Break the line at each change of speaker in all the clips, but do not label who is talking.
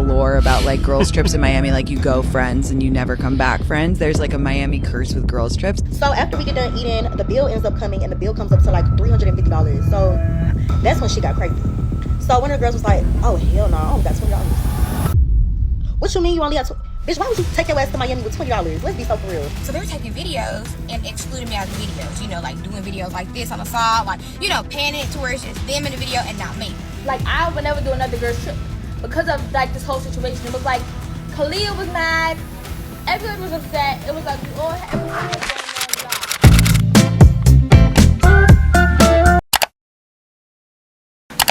lore about like girls trips in Miami, like you go friends and you never come back friends. There's like a Miami curse with girls trips.
So after we get done eating, the bill ends up coming, and the bill comes up to like $350. So that's when she got crazy. So one of the girls was like, oh hell no, I only got $20. What you mean you only got bitch, why would you take your ass to Miami with $20? Let's be so for real.
So they were taking videos and excluding me out of the videos, you know, like doing videos like this on the side, like, you know, panning it to where it's just them in the video and not me.
Like, I would never do another girl's trip because of like this whole situation. It was like Kalia was mad, everyone was upset. It was like we all had everything was going on.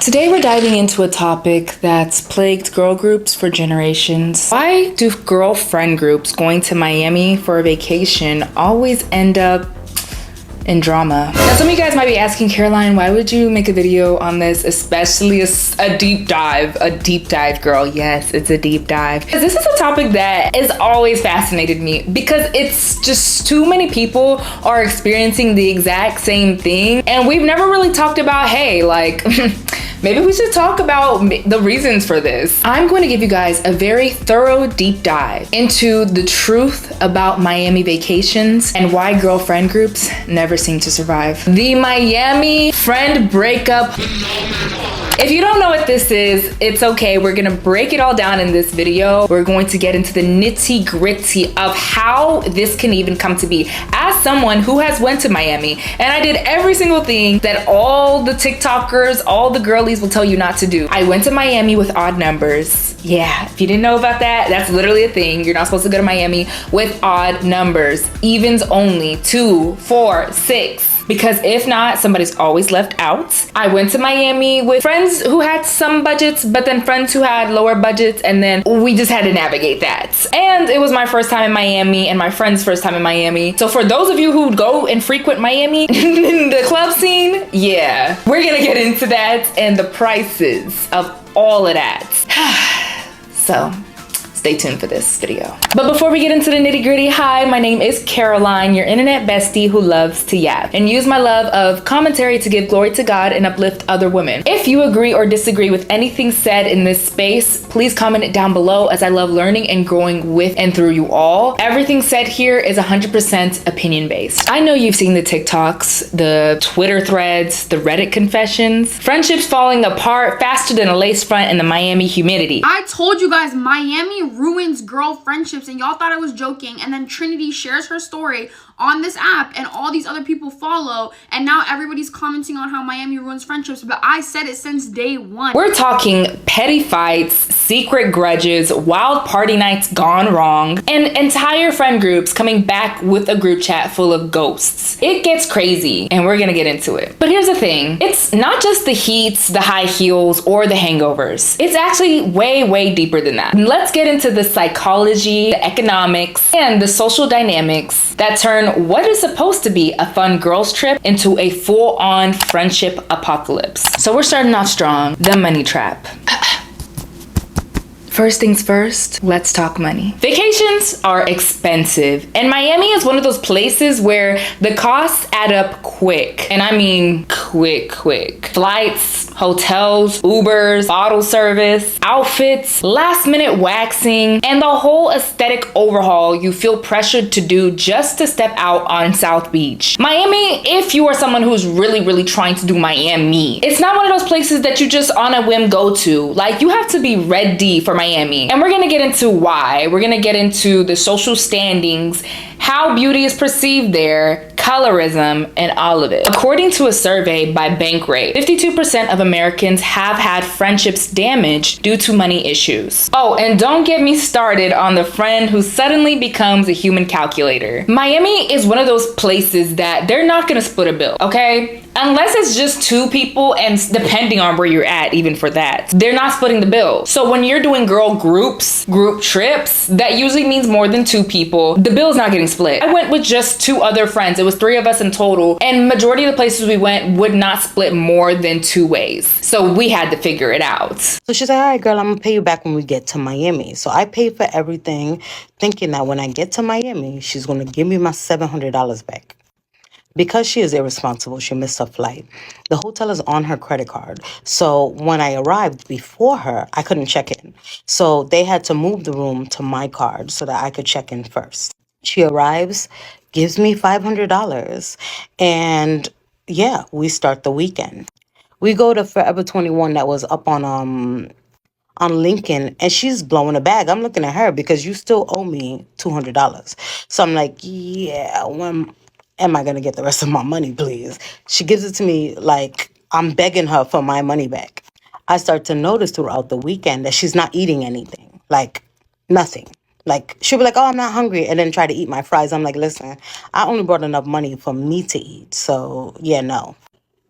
Today we're diving into a topic that's plagued girl groups for generations. Why do girlfriend groups going to Miami for a vacation always end up in drama? Now some of you guys might be asking, Caroline, why would you make a video on this, especially a deep dive, girl? Yes, it's a deep dive. Because this is a topic that has always fascinated me because it's just too many people are experiencing the exact same thing. And we've never really talked about, hey, like, maybe we should talk about the reasons for this. I'm going to give you guys a very thorough deep dive into the truth about Miami vacations and why girlfriend groups never seem to survive. The Miami friend breakup. If you don't know what this is, it's okay. We're gonna break it all down in this video. We're going to get into the nitty gritty of how this can even come to be. As someone who has went to Miami, and I did every single thing that all the TikTokers, all the girlies will tell you not to do. I went to Miami with odd numbers. Yeah, if you didn't know about that, that's literally a thing. You're not supposed to go to Miami with odd numbers. Evens only, 2, 4, 6. Because if not, somebody's always left out. I went to Miami with friends who had some budgets, but then friends who had lower budgets, and then we just had to navigate that. And it was my first time in Miami and my friend's first time in Miami. So for those of you who go and frequent Miami, the club scene, yeah, we're gonna get into that and the prices of all of that. So stay tuned for this video. But before we get into the nitty gritty, hi, my name is Caroline, your internet bestie who loves to yap and use my love of commentary to give glory to God and uplift other women. If you agree or disagree with anything said in this space, please comment it down below, as I love learning and growing with and through you all. Everything said here is 100% opinion based. I know you've seen the TikToks, the Twitter threads, the Reddit confessions, friendships falling apart faster than a lace front in the Miami humidity.
I told you guys, Miami ruins girl friendships, and y'all thought I was joking. And then Trinity shares her story on this app and all these other people follow, and now everybody's commenting on how Miami ruins friendships, but I said it since day one.
We're talking petty fights, secret grudges, wild party nights gone wrong, and entire friend groups coming back with a group chat full of ghosts. It gets crazy, and we're gonna get into it. But here's the thing, it's not just the heats, the high heels, or the hangovers. It's actually way deeper than that. Let's get into the psychology, the economics, and the social dynamics that turn what is supposed to be a fun girls trip into a full-on friendship apocalypse. So we're starting off strong, the money trap. First things first, let's talk money. Vacations are expensive, and Miami is one of those places where the costs add up quick. And I mean quick. Flights, hotels, Ubers, bottle service, outfits, last minute waxing, and the whole aesthetic overhaul you feel pressured to do just to step out on South Beach. Miami, if you are someone who's really trying to do Miami, it's not one of those places that you just on a whim go to. Like, you have to be ready for Miami. And we're gonna get into why. We're gonna get into the social standings, how beauty is perceived there, colorism, and all of it. According to a survey by Bankrate, 52% of Americans have had friendships damaged due to money issues. Oh, and don't get me started on the friend who suddenly becomes a human calculator. Miami is one of those places that they're not gonna split a bill, okay? Unless it's just two people, and depending on where you're at, even for that, they're not splitting the bill. So when you're doing girl groups, group trips, that usually means more than two people, the bill's not getting split. I went with just 2 other friends. It was 3 of us in total, and majority of the places we went would not split more than 2 ways. So we had to figure it out.
So she said, all right, girl, I'm gonna pay you back when we get to Miami. So I paid for everything, thinking that when I get to Miami, she's gonna give me my $700 back.
Because she is irresponsible, she missed her flight. The hotel is on her credit card. So when I arrived before her, I couldn't check in. So they had to move the room to my card so that I could check in first. She arrives, gives me $500, and yeah, we start the weekend. We go to Forever 21 that was up on Lincoln, and she's blowing a bag. I'm looking at her because you still owe me $200. So I'm like, yeah, when am I gonna get the rest of my money, please? She gives it to me like I'm begging her for my money back. I start to notice throughout the weekend that she's not eating anything, like nothing. Like she'll be like, oh, I'm not hungry, and then try to eat my fries. I'm like, listen, I only brought enough money for me to eat. So yeah, no.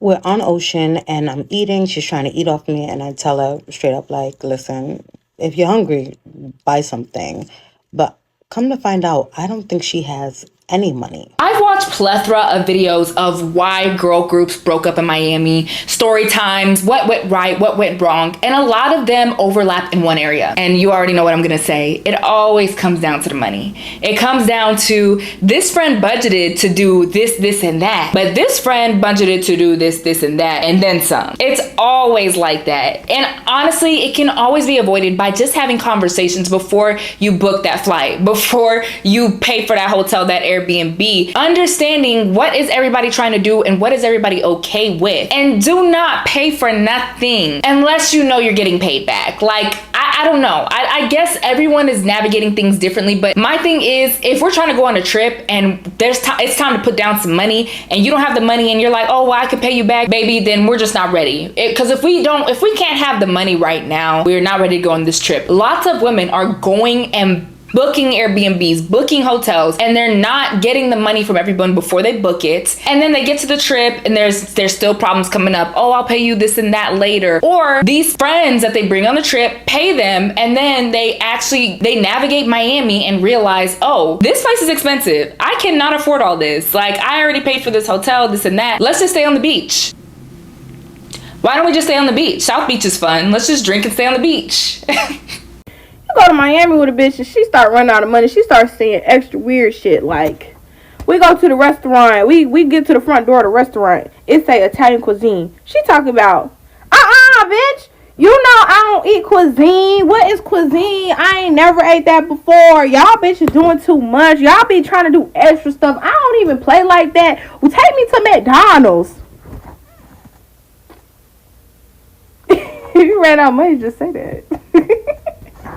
We're on Ocean and I'm eating. She's trying to eat off me. And I tell her straight up, like, listen, if you're hungry, buy something. But come to find out, I don't think she has any money.
I've watched plethora of videos of why girl groups broke up in Miami, story times, what went right, what went wrong, and a lot of them overlap in one area. And you already know what I'm gonna say. It always comes down to the money. It comes down to this friend budgeted to do this, and that, but this friend budgeted to do this, and that, and then some. It's always like that. And honestly, it can always be avoided by just having conversations before you book that flight, before you pay for that hotel, that Airbnb, understanding what is everybody trying to do and what is everybody okay with. And do not pay for nothing unless you know you're getting paid back. Like, I don't know. I guess everyone is navigating things differently, but my thing is, if we're trying to go on a trip and it's time to put down some money and you don't have the money and you're like, oh, well, I could pay you back, baby, then we're just not ready. Because if we can't have the money right now, we're not ready to go on this trip. Lots of women are going and booking Airbnbs, booking hotels, and they're not getting the money from everyone before they book it. And then they get to the trip and there's still problems coming up. Oh, I'll pay you this and that later. Or these friends that they bring on the trip, pay them, and then they navigate Miami and realize, oh, this place is expensive. I cannot afford all this. Like, I already paid for this hotel, this and that. Let's just stay on the beach. Why don't we just stay on the beach? South Beach is fun. Let's just drink and stay on the beach.
Go to Miami with a bitch and she start running out of money. She starts saying extra weird shit like, we go to the restaurant, we get to the front door of the restaurant, it say Italian cuisine. She talking about, bitch, you know I don't eat cuisine. What is cuisine? I ain't never ate that before. Y'all bitches doing too much. Y'all be trying to do extra stuff. I don't even play like that. Well, take me to McDonald's. You ran out of money to just say that.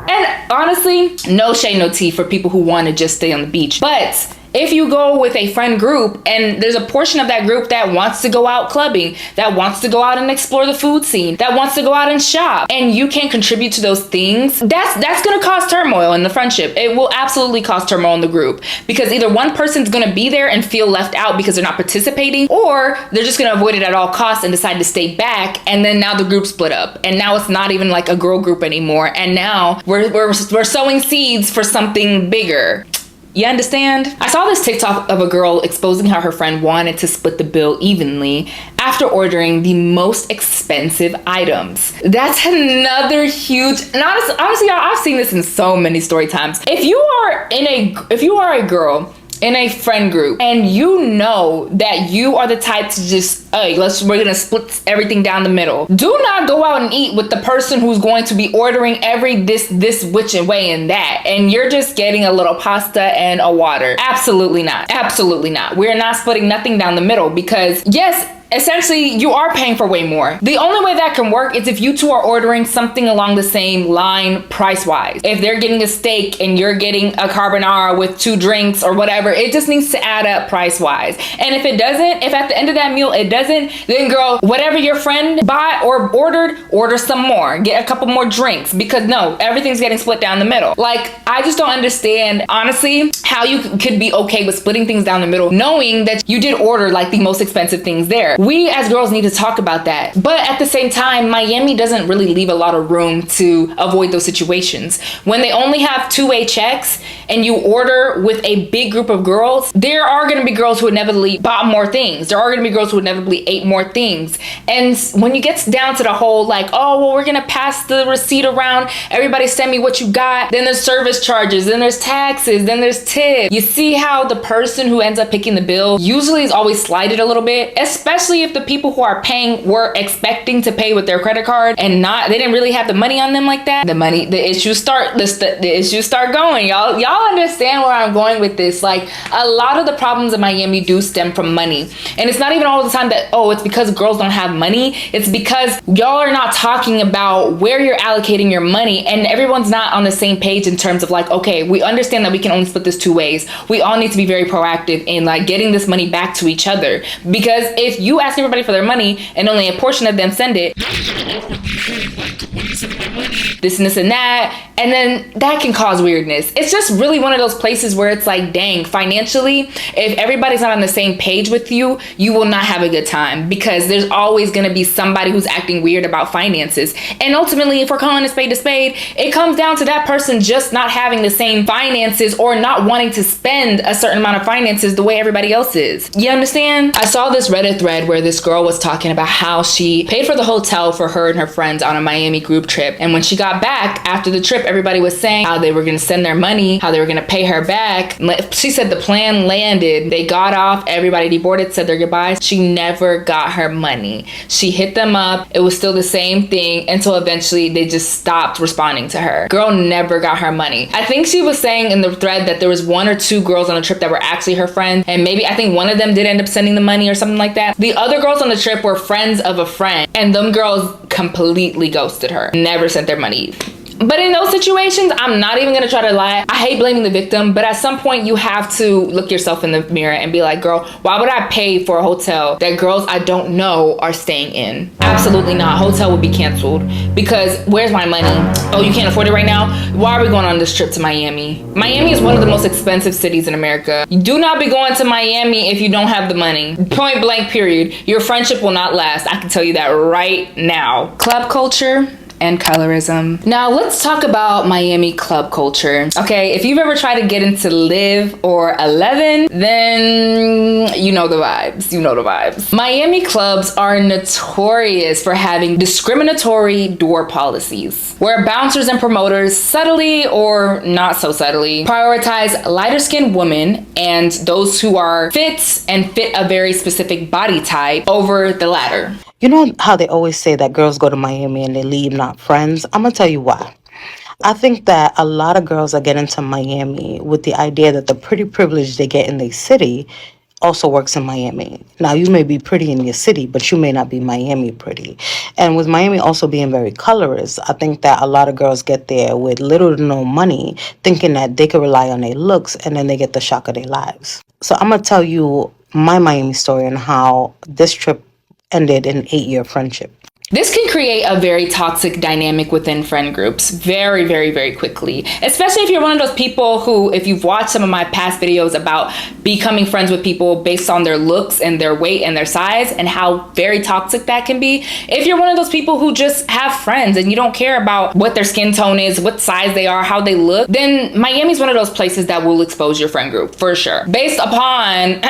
And honestly, no shade, no tea for people who want to just stay on the beach. But if you go with a friend group and there's a portion of that group that wants to go out clubbing, that wants to go out and explore the food scene, that wants to go out and shop, and you can't contribute to those things, that's going to cause turmoil in the friendship. It will absolutely cause turmoil in the group, because either one person's going to be there and feel left out because they're not participating, or they're just going to avoid it at all costs and decide to stay back, and then now the group split up, and now it's not even like a girl group anymore, and now we're sowing seeds for something bigger. You understand? I saw this TikTok of a girl exposing how her friend wanted to split the bill evenly after ordering the most expensive items. That's another huge, and honestly, y'all, I've seen this in so many story times. If you are a girl in a friend group and you know that you are the type to just, hey, we're gonna split everything down the middle, do not go out and eat with the person who's going to be ordering every this which and way and that, and you're just getting a little pasta and a water. Absolutely not. Absolutely not. We're not splitting nothing down the middle, because yes, essentially you are paying for way more. The only way that can work is if you two are ordering something along the same line price wise. If they're getting a steak and you're getting a carbonara with 2 drinks or whatever, it just needs to add up price wise. And if it doesn't, if at the end of that meal it doesn't, then girl, whatever your friend bought or order some more, get a couple more drinks, because no, everything's getting split down the middle. Like, I just don't understand, honestly, how you could be okay with splitting things down the middle, knowing that you did order like the most expensive things there. We as girls need to talk about that. But at the same time, Miami doesn't really leave a lot of room to avoid those situations. When they only have two-way checks and you order with a big group of girls, there are going to be girls who inevitably bought more things. There are going to be girls who inevitably ate more things. And when you get down to the whole like, oh, well, we're going to pass the receipt around, everybody send me what you got, then there's service charges, then there's taxes, then there's tips. You see how the person who ends up picking the bill usually is always slighted a little bit, especially if the people who are paying were expecting to pay with their credit card and they didn't really have the money on them like that. The issues start going. Y'all understand where I'm going with this. Like, a lot of the problems in Miami do stem from money. And it's not even all the time that, oh, it's because girls don't have money. It's because y'all are not talking about where you're allocating your money, and everyone's not on the same page in terms of like, okay, we understand that we can only split this two ways. We all need to be very proactive in like getting this money back to each other. Because if you ask everybody for their money and only a portion of them send it, this and this and that, and then that can cause weirdness. It's just really one of those places where it's like, dang, financially, if everybody's not on the same page with you, you will not have a good time, because there's always going to be somebody who's acting weird about finances. And ultimately, if we're calling a spade, it comes down to that person just not having the same finances or not wanting to spend a certain amount of finances the way everybody else is. You understand? I saw this Reddit thread where this girl was talking about how she paid for the hotel for her and her friends on a Miami group trip. And when she got back after the trip, everybody was saying how they were going to send their money, how they were going to pay her back. She said the plan landed. They got off. Everybody deboarded, said their goodbyes. She never got her money. She hit them up. It was still the same thing until eventually they just stopped responding to her. Girl never got her money. I think she was saying in the thread that there was one or two girls on the trip that were actually her friends, and maybe I think one of them did end up sending the money or something like that. The other girls on the trip were friends of a friend, and them girls completely ghosted her. Never sent their money. But in those situations, I'm not even gonna try to lie. I hate blaming the victim, but at some point you have to look yourself in the mirror and be like, girl, why would I pay for a hotel that girls I don't know are staying in? Absolutely not. Hotel would be canceled, because where's my money? Oh, you can't afford it right now? Why are we going on this trip to Miami? Miami is one of the most expensive cities in America. You do not be going to Miami if you don't have the money. Point blank, period. Your friendship will not last. I can tell you that right now. Club culture and colorism. Now let's talk about Miami club culture. Okay, if you've ever tried to get into Live or 11, then you know the vibes. You know the vibes. Miami clubs are notorious for having discriminatory door policies, where bouncers and promoters subtly or not so subtly prioritize lighter skinned women and those who are fit and fit a very specific body type over the latter.
You know how they always say that girls go to Miami and they leave not friends? I'm going to tell you why. I think that a lot of girls are getting to Miami with the idea that the pretty privilege they get in their city also works in Miami. Now, you may be pretty in your city, but you may not be Miami pretty. And with Miami also being very colorist, I think that a lot of girls get there with little to no money, thinking that they could rely on their looks, and then they get the shock of their lives. So I'm going to tell you my Miami story and how this trip ended an 8-year friendship.
This can create a very toxic dynamic within friend groups very, very, very quickly. Especially if you're one of those people who, if you've watched some of my past videos about becoming friends with people based on their looks and their weight and their size and how very toxic that can be. If you're one of those people who just have friends and you don't care about what their skin tone is, what size they are, how they look, then Miami's one of those places that will expose your friend group for sure. Based upon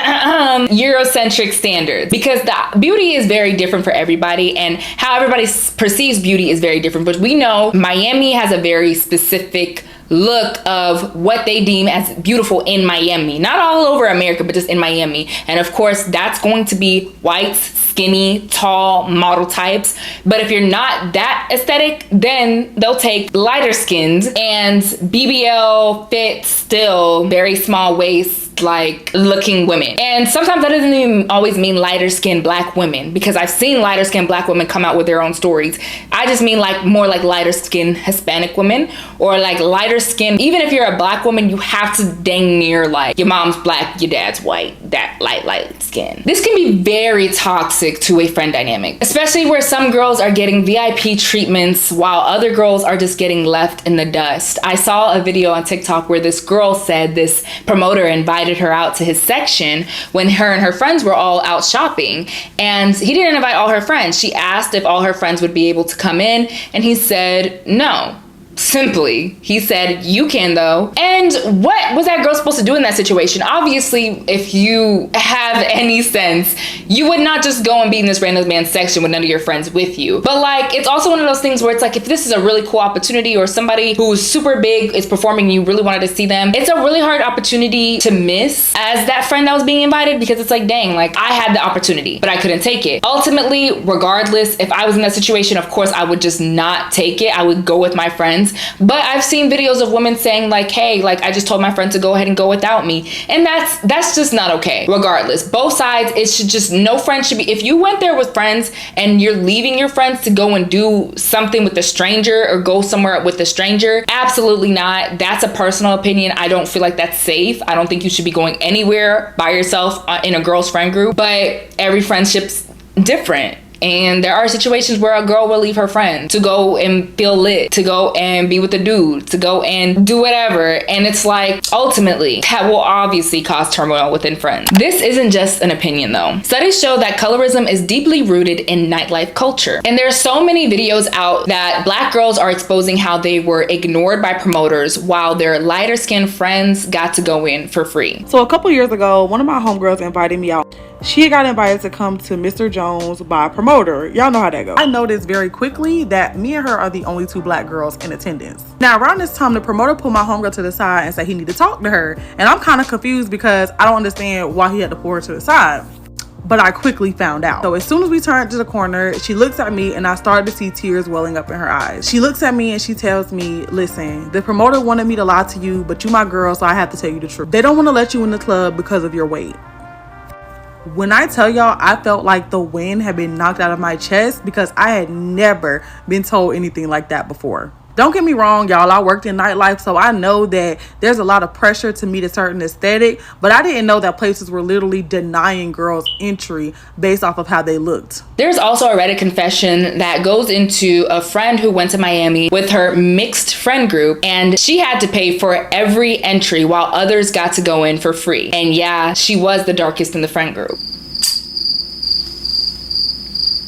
Eurocentric standards. Because the beauty is very different for everybody, and how everybody perceives beauty is very different. But we know Miami has a very specific look of what they deem as beautiful in Miami. Not all over America, but just in Miami. And of course, that's going to be whites, skinny, tall, model types. But if you're not that aesthetic, then they'll take lighter skins and BBL fit, still very small waist, like looking women. And sometimes that doesn't even always mean lighter skinned black women, because I've seen lighter skinned black women come out with their own stories. I just mean like more like lighter skinned Hispanic women, or like lighter skin. Even if you're a black woman, you have to dang near like your mom's black, your dad's white, that light skin. This can be very toxic to a friend dynamic, especially where some girls are getting VIP treatments while other girls are just getting left in the dust. I saw a video on TikTok where this girl said this promoter invited invited her out to his section when her and her friends were all out shopping. And he didn't invite all her friends. She asked if all her friends would be able to come in, and he said no. Simply, he said, you can though. And what was that girl supposed to do in that situation? Obviously, if you have any sense, you would not just go and be in this random man's section with none of your friends with you. But like, it's also one of those things where it's like, if this is a really cool opportunity, or somebody who's super big is performing and you really wanted to see them, it's a really hard opportunity to miss as that friend that was being invited, because it's like, dang, like I had the opportunity, but I couldn't take it. Ultimately, regardless, if I was in that situation, of course, I would just not take it. I would go with my friends. But I've seen videos of women saying like, hey, like I just told my friend to go ahead and go without me. And that's just not okay. Regardless, both sides, it should just, no friend should be, if you went there with friends and you're leaving your friends to go and do something with a stranger or go somewhere with a stranger, absolutely not. That's a personal opinion. I don't feel like that's safe. I don't think you should be going anywhere by yourself in a girl's friend group, but every friendship's different. And there are situations where a girl will leave her friend to go and feel lit, to go and be with a dude, to go and do whatever. And it's like, ultimately, that will obviously cause turmoil within friends. This isn't just an opinion though. Studies show that colorism is deeply rooted in nightlife culture. And there are so many videos out that Black girls are exposing how they were ignored by promoters while their lighter skinned friends got to go in for free.
So a couple years ago, one of my homegirls invited me out. She got invited to come to Mr. Jones by a promoter. Y'all know how that goes. I noticed very quickly that me and her are the only two Black girls in attendance. Now, around this time, the promoter pulled my homegirl to the side and said he needed to talk to her. And I'm kind of confused because I don't understand why he had to pull her to the side. But I quickly found out. So as soon as we turned to the corner, she looks at me and I started to see tears welling up in her eyes. She looks at me and she tells me, listen, the promoter wanted me to lie to you, but you my girl, so I have to tell you the truth. They don't want to let you in the club because of your weight. When I tell y'all, I felt like the wind had been knocked out of my chest because I had never been told anything like that before. Don't get me wrong, y'all. I worked in nightlife, so I know that there's a lot of pressure to meet a certain aesthetic, but I didn't know that places were literally denying girls entry based off of how they looked.
There's also a Reddit confession that goes into a friend who went to Miami with her mixed friend group, and she had to pay for every entry while others got to go in for free. And yeah, she was the darkest in the friend group.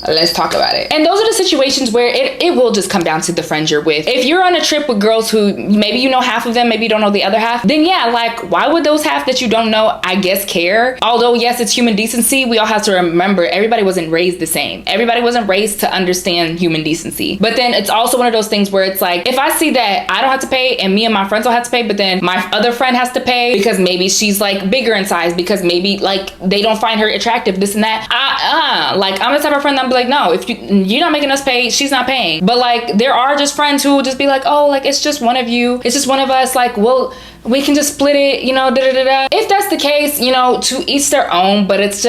Let's talk about it. And those are the situations where it will just come down to the friends you're with. If you're on a trip with girls who maybe you know half of them, maybe you don't know the other half, then yeah, like why would those half that you don't know, I guess, care? Although yes, it's human decency, we all have to remember everybody wasn't raised the same. Everybody wasn't raised to understand human decency. But then it's also one of those things where it's like, if I see that I don't have to pay and me and my friends don't have to pay, but then my other friend has to pay because maybe she's like bigger in size, because maybe like they don't find her attractive, this and that. Like I'm the type of friend that I'm like, no, if you're not making us pay, she's not paying. But like there are just friends who will just be like, oh, like it's just one of you, it's just one of us, like well, we can just split it, you know, If that's the case, you know, to each their own, but it's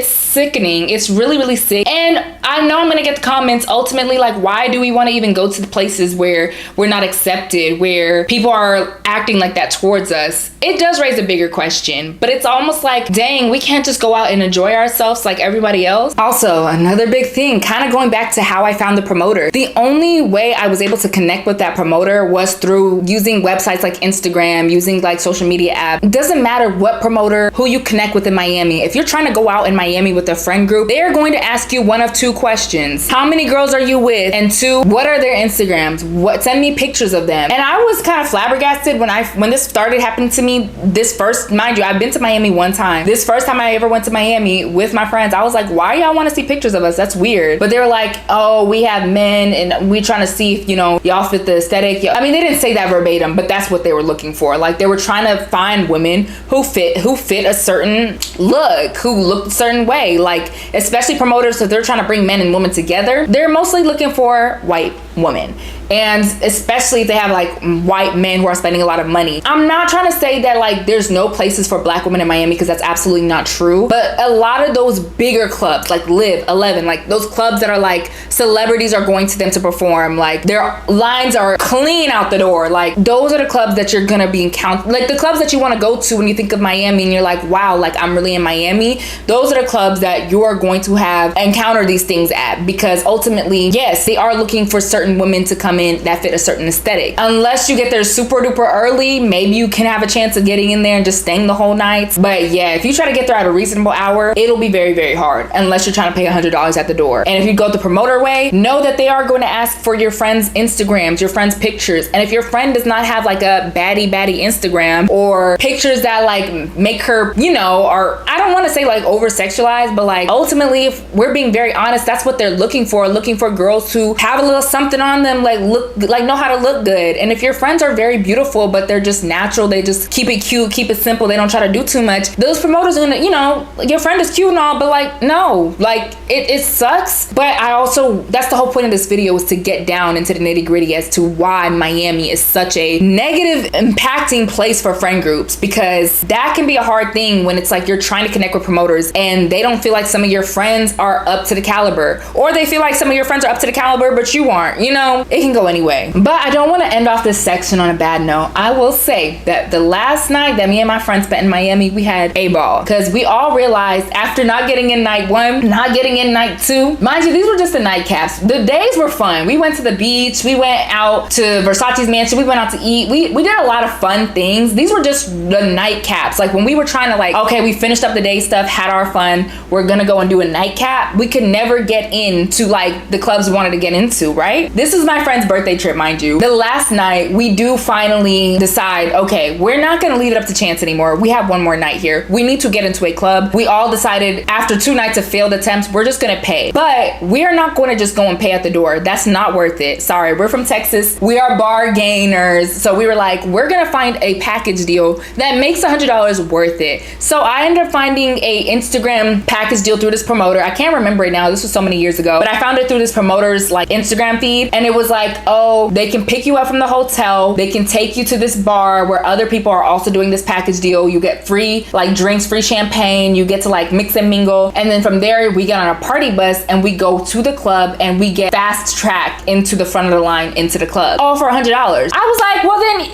sickening. It's really, really sick. And I know I'm gonna get the comments, ultimately, like, why do we want to even go to the places where we're not accepted, where people are acting like that towards us? It does raise a bigger question, but it's almost like, dang, we can't just go out and enjoy ourselves like everybody else. Also, another big thing, kind of going back to how I found the promoter. The only way I was able to connect with that promoter was through using websites like Instagram, using like social media apps. It doesn't matter what promoter, who you connect with in Miami. If you're trying to go out in Miami with a friend group, they are going to ask you one of two questions. How many girls are you with? And two, what are their Instagrams? Send me pictures of them. And I was kind of flabbergasted when this started happening to me. This first, mind you, I've been to Miami one time. This first time I ever went to Miami with my friends, I was like, why y'all want to see pictures of us? That's weird. But they were like, oh, we have men and we trying to see if, you know, y'all fit the aesthetic. I mean, they didn't say that verbatim, but that's what they were looking for. Like they were trying to find women who fit a certain look, who look a certain way. Like especially promoters, so they're trying to bring men and women together. They're mostly looking for white women. And especially if they have like white men who are spending a lot of money. I'm not trying to say that like there's no places for Black women in Miami, because that's absolutely not true. But a lot of those bigger clubs like Live 11, like those clubs that are like celebrities are going to them to perform, like their lines are clean out the door. Like those are the clubs that you're gonna be encountering, like the clubs that you want to go to when you think of Miami and you're like, wow, like I'm really in Miami. Those are the clubs that you are going to have encounter these things at, because ultimately, yes, they are looking for certain women to come in that fit a certain aesthetic. Unless you get there super duper early, maybe you can have a chance of getting in there and just staying the whole night. But yeah, if you try to get there at a reasonable hour, it'll be very, very hard unless you're trying to pay $100 at the door. And if you go the promoter way, know that they are going to ask for your friends' Instagrams, your friends' pictures. And if your friend does not have like a baddie Instagram, or pictures that like make her, you know, or I don't want to say like over sexualized, but like ultimately, if we're being very honest, that's what they're looking for girls who have a little something on them, like know how to look good. And if your friends are very beautiful, but they're just natural, they just keep it cute, keep it simple, they don't try to do too much, those promoters are gonna, you know, your friend is cute and all, but like, no, like it sucks. But I also, that's the whole point of this video, is to get down into the nitty gritty as to why Miami is such a negative impacting place for friend groups, because that can be a hard thing when it's like you're trying to connect with promoters and they don't feel like some of your friends are up to the caliber, or they feel like some of your friends are up to the caliber but you aren't. You know, it can go anyway. But I don't want to end off this section on a bad note. I will say that the last night that me and my friends spent in Miami, we had a ball, because we all realized after not getting in night 1, not getting in night 2, mind you, these were just the nightcaps. The days were fun. We went to the beach, we went out to Versace's mansion, we went out to eat, we did a lot of fun things. These were just the nightcaps. Like when we were trying to like, okay, we finished up the day stuff, had our fun, we're gonna go and do a nightcap, we could never get into like the clubs we wanted to get into, right? This is my friend's birthday trip, mind you. The last night, we do finally decide, okay, we're not gonna leave it up to chance anymore. We have one more night here. We need to get into a club. We all decided after 2 nights of failed attempts, we're just gonna pay. But we are not gonna just go and pay at the door. That's not worth it. Sorry, we're from Texas. We are bargainers. So we were like, we're gonna find a package deal that makes $100 worth it. So I ended up finding a Instagram package deal through this promoter. I can't remember it now. This was so many years ago, but I found it through this promoter's like Instagram feed, and it was like, oh, they can pick you up from the hotel, they can take you to this bar where other people are also doing this package deal. You get free like drinks, free champagne, you get to like mix and mingle, and then from there we get on a party bus and we go to the club and we get fast tracked into the front of the line into the club, all for $100. I was like, well then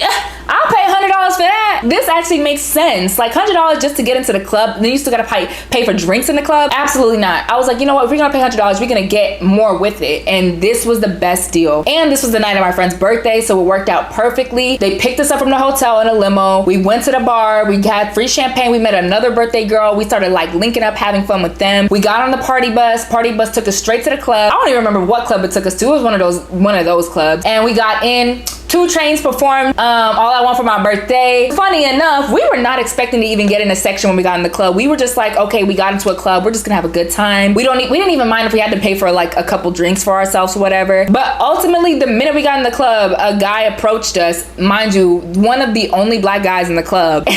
I'll pay $100 for that. This actually makes sense. Like $100 just to get into the club, then you still gotta pay for drinks in the club? Absolutely not. I was like, you know what, if we're gonna pay $100, we're gonna get more with it. And this was the best deal. And this was the night of my friend's birthday, so it worked out perfectly. They picked us up from the hotel in a limo. We went to the bar, we had free champagne, we met another birthday girl, we started like linking up, having fun with them. We got on the party bus took us straight to the club. I don't even remember what club it took us to. It was one of those clubs. And we got in. 2 Chainz performed All I Want for My Birthday. Funny enough, we were not expecting to even get in a section when we got in the club. We were just like, okay, we got into a club, we're just gonna have a good time. We didn't even mind if we had to pay for like a couple drinks for ourselves or whatever. But ultimately, the minute we got in the club, a guy approached us, mind you, one of the only black guys in the club.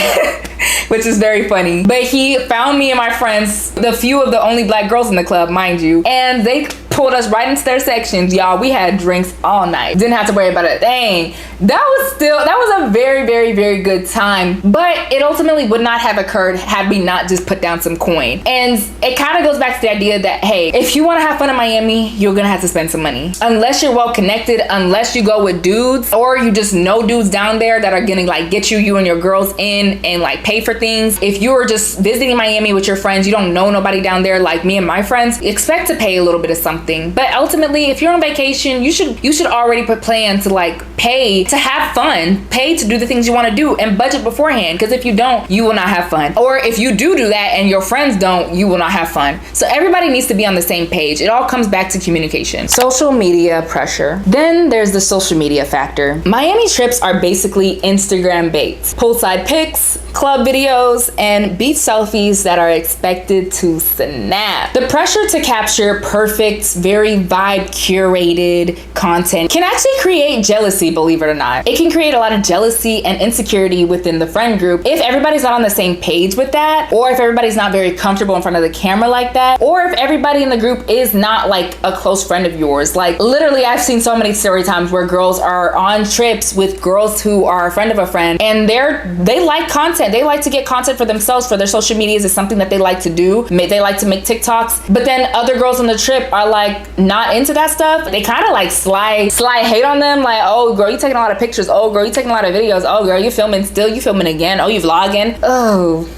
Which is very funny. But he found me and my friends, the few of the only black girls in the club, mind you, and they pulled us right into their sections. Y'all, we had drinks all night. Didn't have to worry about a thing. That was a very, very, very good time. But it ultimately would not have occurred had we not just put down some coin. And it kind of goes back to the idea that, hey, if you want to have fun in Miami, you're gonna have to spend some money. Unless you're well connected, unless you go with dudes, or you just know dudes down there that are gonna like get you and your girls in and like pay for things. If you're just visiting Miami with your friends, you don't know nobody down there like me and my friends, expect to pay a little bit of something. But ultimately, if you're on vacation, you should already plan to like pay to have fun, pay to do the things you want to do, and budget beforehand, because if you don't, you will not have fun. Or if you do that and your friends don't, you will not have fun. So everybody needs to be on the same page. It all comes back to communication. Social media pressure. Then there's the social media factor. Miami trips are basically Instagram baits. Poolside pics, club videos, and beach selfies that are expected to snap. The pressure to capture perfect, very vibe curated content can actually create jealousy, believe it or not. It can create a lot of jealousy and insecurity within the friend group if everybody's not on the same page with that, or if everybody's not very comfortable in front of the camera like that, or if everybody in the group is not like a close friend of yours. Like literally, I've seen so many story times where girls are on trips with girls who are a friend of a friend, and they like content. They like to get content for themselves, for their social medias. Is something that they like to do. They like to make TikToks, but then other girls on the trip are like not into that stuff. They kind of like sly hate on them, like, oh girl, you taking a lot of pictures, oh girl, you taking a lot of videos, oh girl, you filming again, oh you vlogging. Oh,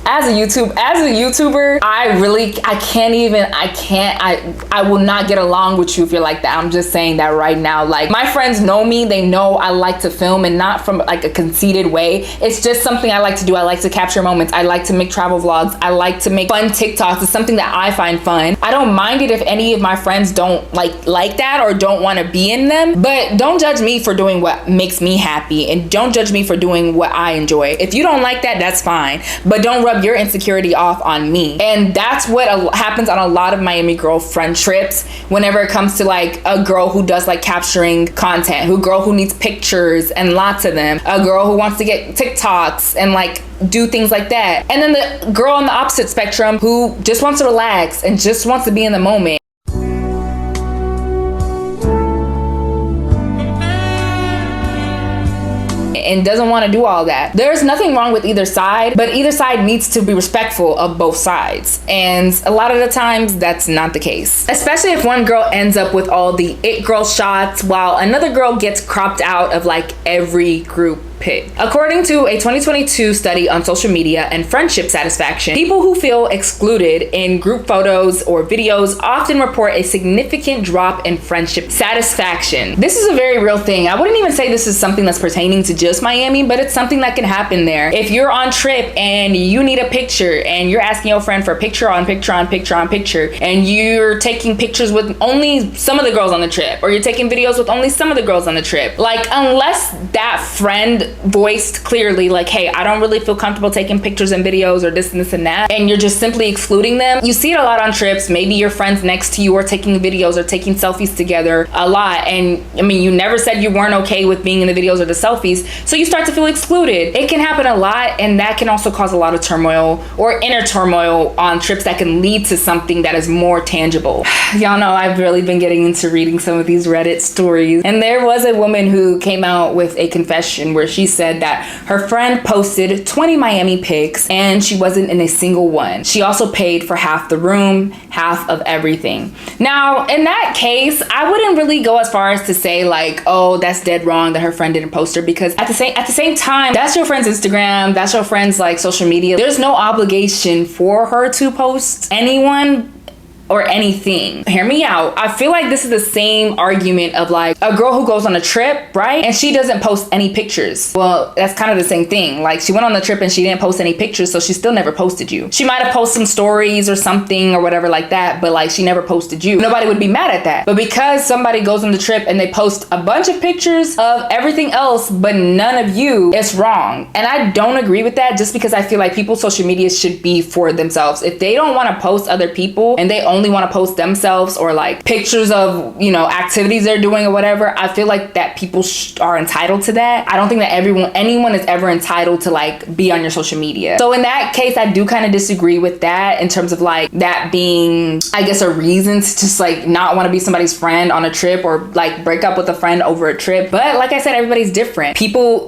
as a YouTuber, I will not get along with you if you're like that. I'm just saying that right now. Like, my friends know me, they know I like to film, and not from like a conceited way. It's just something I like to do. I like to capture moments. I like to make travel vlogs. I like to make fun TikToks. It's something that I find fun. I don't mind it if any of my friends don't like that or don't want to be in them, but don't judge me for doing what makes me happy, and don't judge me for doing what I enjoy. If you don't like that, that's fine, but don't rub your insecurity off on me. And that's what happens on a lot of Miami girlfriend trips whenever it comes to like a girl who does like capturing content, a girl who needs pictures and lots of them, a girl who wants to get TikToks and like do things like that, and then the girl on the opposite spectrum who just wants to relax and just wants to be in the moment. And doesn't want to do all that. There's nothing wrong with either side, but either side needs to be respectful of both sides. And a lot of the times that's not the case. Especially if one girl ends up with all the it girl shots while another girl gets cropped out of like every group pic. According to a 2022 study on social media and friendship satisfaction, people who feel excluded in group photos or videos often report a significant drop in friendship satisfaction. This is a very real thing. I wouldn't even say this is something that's pertaining to just Miami, but it's something that can happen there. If you're on trip and you need a picture and you're asking your friend for picture on picture on picture on picture, and you're taking pictures with only some of the girls on the trip, or you're taking videos with only some of the girls on the trip, like, unless that friend voiced clearly like, hey, I don't really feel comfortable taking pictures and videos or this and this and that, and you're just simply excluding them. You see it a lot on trips. Maybe your friends next to you are taking videos or taking selfies together a lot, and I mean, you never said you weren't okay with being in the videos or the selfies, so you start to feel excluded. It can happen a lot, and that can also cause a lot of turmoil or inner turmoil on trips that can lead to something that is more tangible. Y'all know I've really been getting into reading some of these Reddit stories, and there was a woman who came out with a confession where she said that her friend posted 20 Miami pics and she wasn't in a single one. She also paid for half the room, half of everything. Now, in that case, I wouldn't really go as far as to say like, oh, that's dead wrong that her friend didn't post her, because at the same time, that's your friend's Instagram, that's your friend's like social media. There's no obligation for her to post anyone or anything. Hear me out. I feel like this is the same argument of like a girl who goes on a trip, right? And she doesn't post any pictures. Well, that's kind of the same thing. Like, she went on the trip and she didn't post any pictures, so she still never posted you. She might have posted some stories or something or whatever like that, but like, she never posted you. Nobody would be mad at that. But because somebody goes on the trip and they post a bunch of pictures of everything else but none of you, it's wrong. And I don't agree with that, just because I feel like people's social media should be for themselves. If they don't want to post other people and they only want to post themselves or like pictures of, you know, activities they're doing or whatever, I feel like that people are entitled to that. I don't think that anyone is ever entitled to like be on your social media. So in that case, I do kind of disagree with that, in terms of like that being, I guess, a reason to just like not want to be somebody's friend on a trip, or like break up with a friend over a trip. But like I said, everybody's different.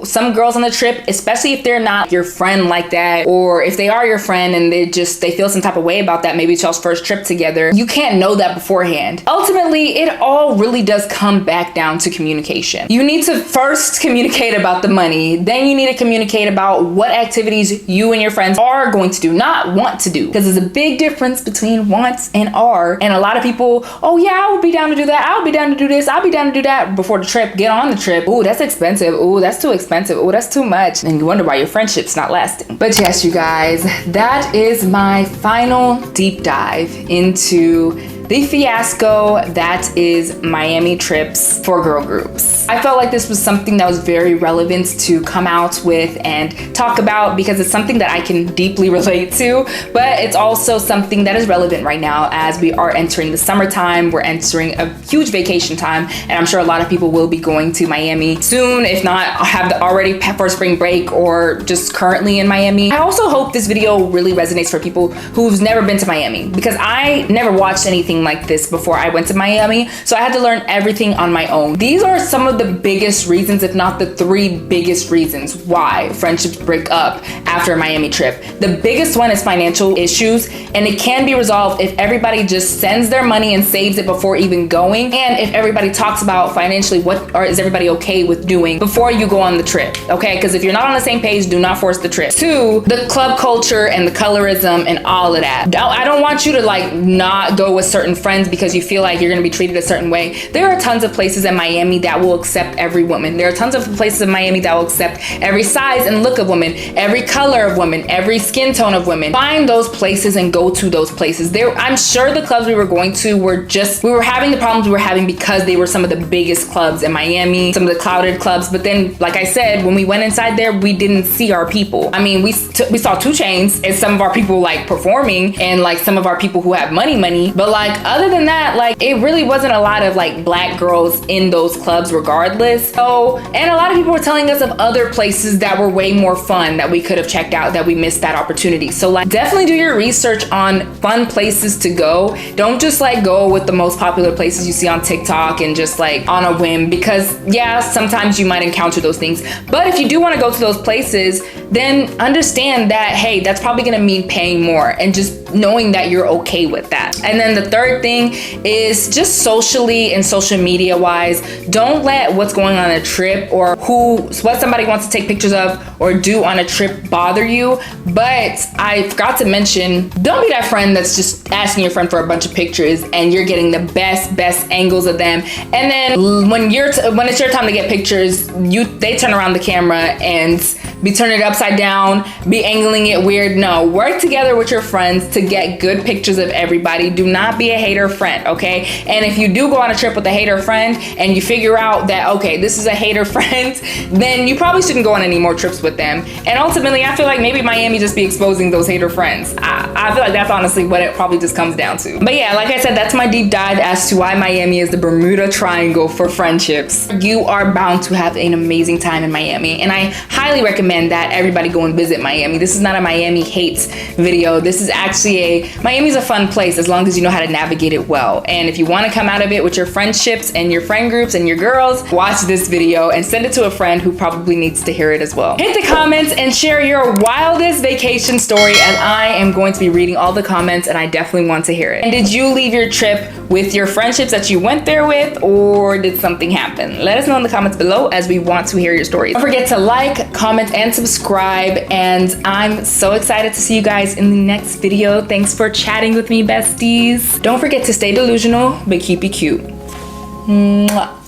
Some girls on the trip, especially if they're not your friend like that, or if they are your friend and they feel some type of way about that, maybe it's y'all's first trip together, you can't know that beforehand. Ultimately, it all really does come back down to communication. You need to first communicate about the money, then you need to communicate about what activities you and your friends are going to do, not want to do, because there's a big difference between wants and are. And a lot of people, oh yeah, I would be down to do that, I'll be down to do this, I'll be down to do that before the trip. Get on the trip. Ooh, that's expensive. Ooh, that's too expensive. Ooh, that's too much. And you wonder why your friendship's not lasting. But yes, you guys, that is my final deep dive into the fiasco that is Miami trips for girl groups. I felt like this was something that was very relevant to come out with and talk about, because it's something that I can deeply relate to, but it's also something that is relevant right now as we are entering the summertime. We're entering a huge vacation time, and I'm sure a lot of people will be going to Miami soon, if not have already for spring break or just currently in Miami. I also hope this video really resonates for people who've never been to Miami, because I never watched anything anything like this before I went to Miami, so I had to learn everything on my own. These are some of the biggest reasons, if not the 3 biggest reasons why friendships break up after a Miami trip. The biggest one is financial issues, and it can be resolved if everybody just sends their money and saves it before even going, and if everybody talks about financially what or is everybody okay with doing before you go on the trip, okay? Because if you're not on the same page, do not force the trip. 2, the club culture and the colorism and all of that. I don't want you to like not go with certain friends because you feel like you're gonna be treated a certain way. There are tons of places in Miami that will accept every woman. There are tons of places in Miami that will accept every size and look of women, every color of women, every skin tone of women. Find those places and go to those places. I'm sure the clubs we were going to we were having the problems we were having because they were some of the biggest clubs in Miami, some of the crowded clubs. But then, like I said, when we went inside there, we didn't see our people. I mean, we saw 2 Chainz and some of our people like performing and like some of our people who have money. But like other than that, like it really wasn't a lot of like black girls in those clubs regardless. So, and a lot of people were telling us of other places that were way more fun that we could have checked out that we missed that opportunity. So like definitely do your research on fun places to go. Don't just like go with the most popular places you see on TikTok and just like on a whim, because yeah, sometimes you might encounter those things. But if you do want to go to those places, then understand that, hey, that's probably gonna mean paying more, and just knowing that you're okay with that. And then the third thing is just socially and social media wise, don't let what's going on a trip or what somebody wants to take pictures of or do on a trip bother you. But I forgot to mention, don't be that friend that's just asking your friend for a bunch of pictures and you're getting the best angles of them, and then when it's your time to get pictures, they turn around the camera and be turning it upside down, be angling it weird. No, work together with your friends to get good pictures of everybody. Do not be a hater friend, okay? And if you do go on a trip with a hater friend and you figure out that, okay, this is a hater friend, then you probably shouldn't go on any more trips with them. And ultimately, I feel like maybe Miami just be exposing those hater friends. I feel like that's honestly what it probably just comes down to. But yeah, like I said, that's my deep dive as to why Miami is the Bermuda Triangle for friendships. You are bound to have an amazing time in Miami, and I highly recommend that everybody go and visit Miami. This is not a Miami hates video. This is actually Miami's a fun place as long as you know how to navigate it well. And if you want to come out of it with your friendships and your friend groups and your girls, watch this video and send it to a friend who probably needs to hear it as well. Hit the comments and share your wildest vacation story, and I am going to be reading all the comments, and I definitely want to hear it. And did you leave your trip with your friendships that you went there with, or did something happen? Let us know in the comments below, as we want to hear your stories. Don't forget to like, comment, and subscribe, and I'm so excited to see you guys in the next video. Thanks for chatting with me, besties. Don't forget to stay delusional, but keep it cute. Mwah.